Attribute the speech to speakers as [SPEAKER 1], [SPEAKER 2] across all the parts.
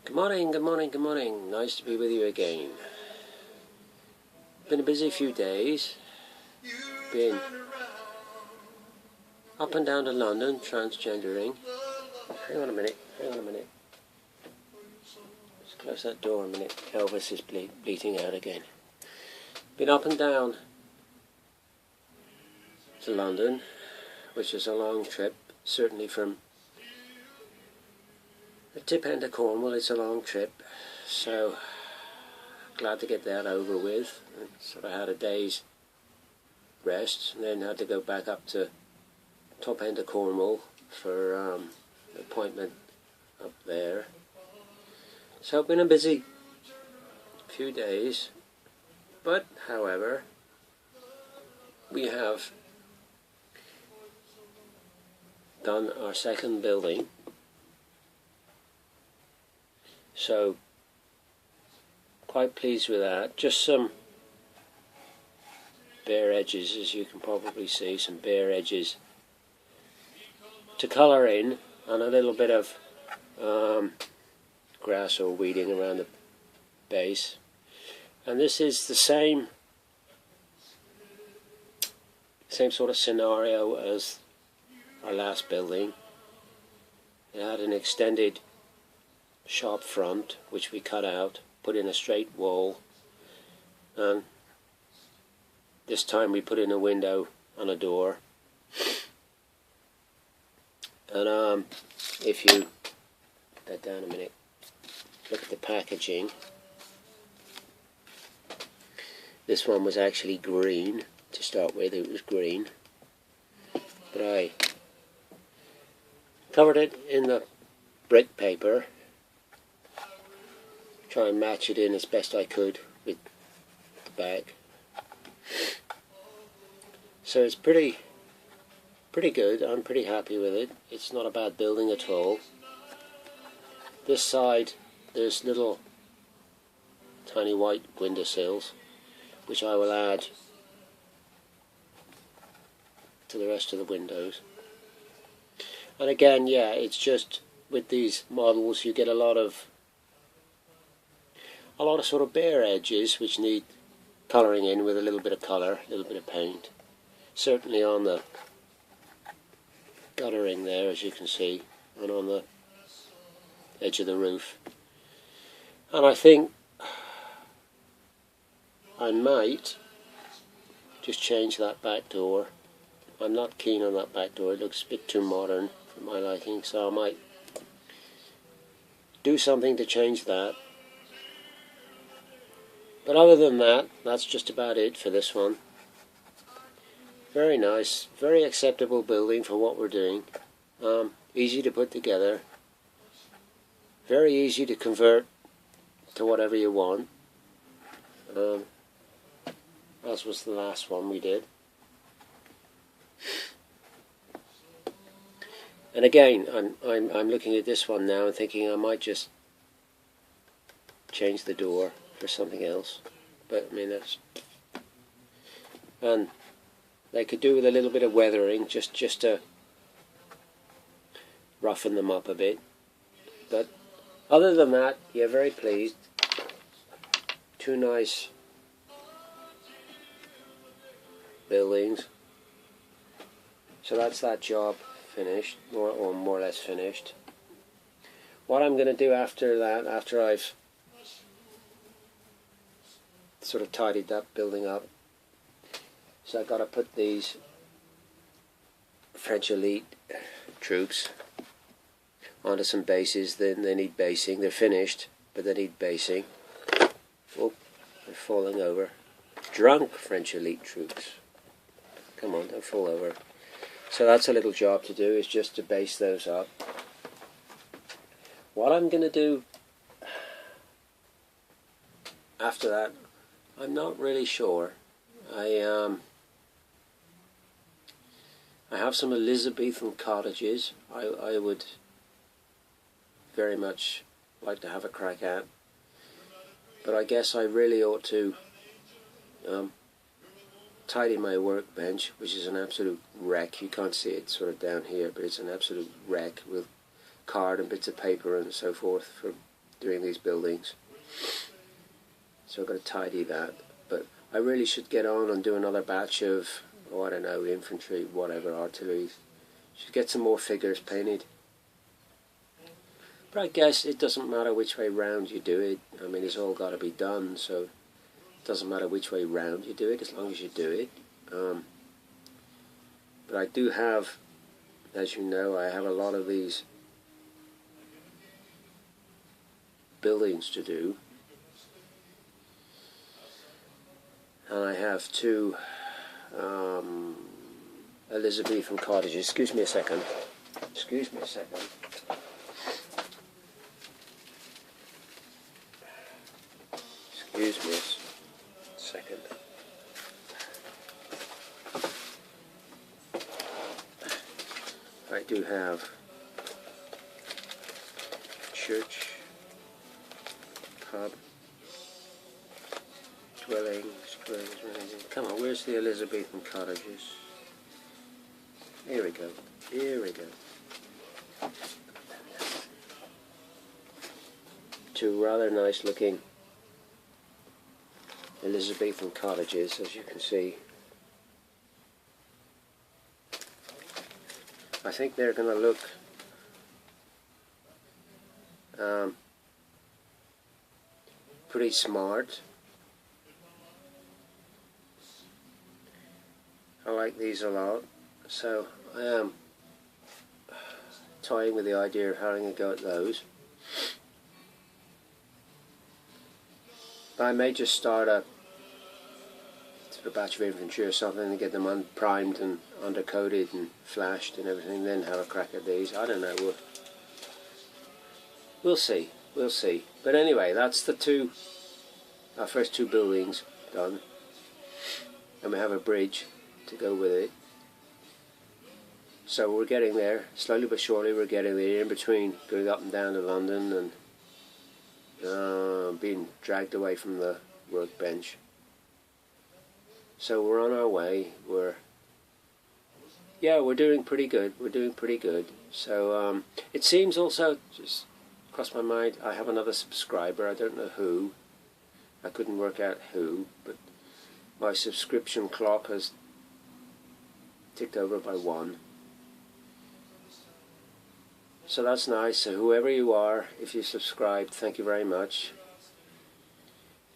[SPEAKER 1] Good morning, good morning, good morning. Nice to be with you again. Been a busy few days. Been up and down to London, transgendering. Hang on a minute. Just close that door a minute. Elvis is bleating out again. Been up and down to London, which is a long trip, certainly from the tip end of Cornwall. It's a long trip, so glad to get that over with. Sort of had a day's rest, and then had to go back up to top end of Cornwall for an appointment up there. So been a busy few days, but however, we have done our second building. So, quite pleased with that. Just some bare edges, as you can probably see, some bare edges to colour in, and a little bit of grass or weeding around the base. And this is the same sort of scenario as our last building. It had an extended shop front, which we cut out, put in a straight wall, and this time we put in a window and a door. And if you put that down a minute, look at the packaging. This one was actually green to start with. It was green, but I covered it in the brick paper, try and match it in as best I could with the bag. So it's pretty good. I'm pretty happy with it. It's not a bad building at all. This side there's little tiny white windowsills, which I will add to the rest of the windows. And again, yeah, it's just with these models you get a lot of sort of bare edges which need colouring in with a little bit of colour, a little bit of paint. Certainly on the guttering there, as you can see, and on the edge of the roof. And I think I might just change that back door. I'm not keen on that back door. It looks a bit too modern for my liking, so I might do something to change that. But other than that, that's just about it for this one. Very nice, very acceptable building for what we're doing. Easy to put together. Very easy to convert to whatever you want. As was the last one we did. And again, I'm looking at this one now and thinking I might just change the door for something else. But I mean, that's, and they could do with a little bit of weathering just to roughen them up a bit. But other than that, yeah, very pleased. Two nice buildings. So that's that job finished, or more or less finished. What I'm going to do after that, after I've sort of tidied that building up, so I've got to put these French elite troops onto some bases. Then they need basing. They're finished, but they need basing. Oh, they're falling over. Drunk French elite troops. Come on, don't fall over. So that's a little job to do, is just to base those up. What I'm going to do after that, I'm not really sure. I have some Elizabethan cottages I would very much like to have a crack at, but I guess I really ought to tidy my workbench, which is an absolute wreck. You can't see it sort of down here, but it's an absolute wreck with card and bits of paper and so forth for doing these buildings. So I've got to tidy that. But I really should get on and do another batch of, oh, I don't know, infantry, whatever, artillery. Should get some more figures painted. But I guess it doesn't matter which way round you do it. I mean, it's all got to be done, so it doesn't matter which way round you do it, as long as you do it. But I do have, as you know, I have a lot of these buildings to do. And I have two Elizabethan cottages. Excuse me a second. Excuse me a second. Excuse me a second. I do have church, pub, dwellings. Come on, where's the Elizabethan cottages? Here we go. Here we go. Two rather nice looking Elizabethan cottages, as you can see. I think they're going to look pretty smart. I like these a lot, so I am toying with the idea of having a go at those. But I may just start a batch of infantry or something and get them primed and undercoated and flashed and everything, then have a crack at these. I don't know. We'll see. We'll see. But anyway, that's our first two buildings done. And we have a bridge to go with it. So we're getting there. Slowly but surely we're getting there, in between going up and down to London and being dragged away from the workbench. So we're on our way. We're doing pretty good. We're doing pretty good. So it seems also, just crossed my mind, I have another subscriber. I don't know who. I couldn't work out who, but my subscription clock has ticked over by 1. So that's nice. So whoever you are, if you subscribed, thank you very much.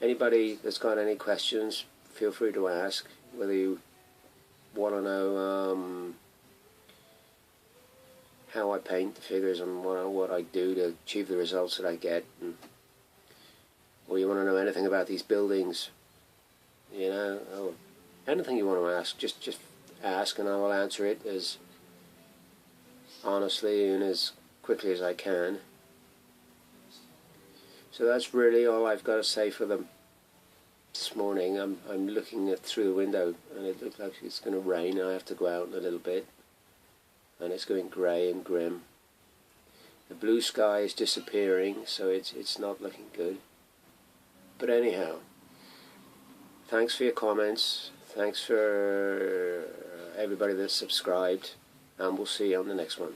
[SPEAKER 1] Anybody that's got any questions, feel free to ask. Whether you want to know how I paint the figures and what I do to achieve the results that I get, or you want to know anything about these buildings, you know, or anything you want to ask, just ask and I will answer it as honestly and as quickly as I can. So that's really all I've got to say for them this morning. I'm looking through the window and it looks like it's going to rain. I have to go out in a little bit and it's going grey and grim. The blue sky is disappearing, so it's not looking good. But anyhow, thanks for your comments. Thanks for everybody that's subscribed, and we'll see you on the next one.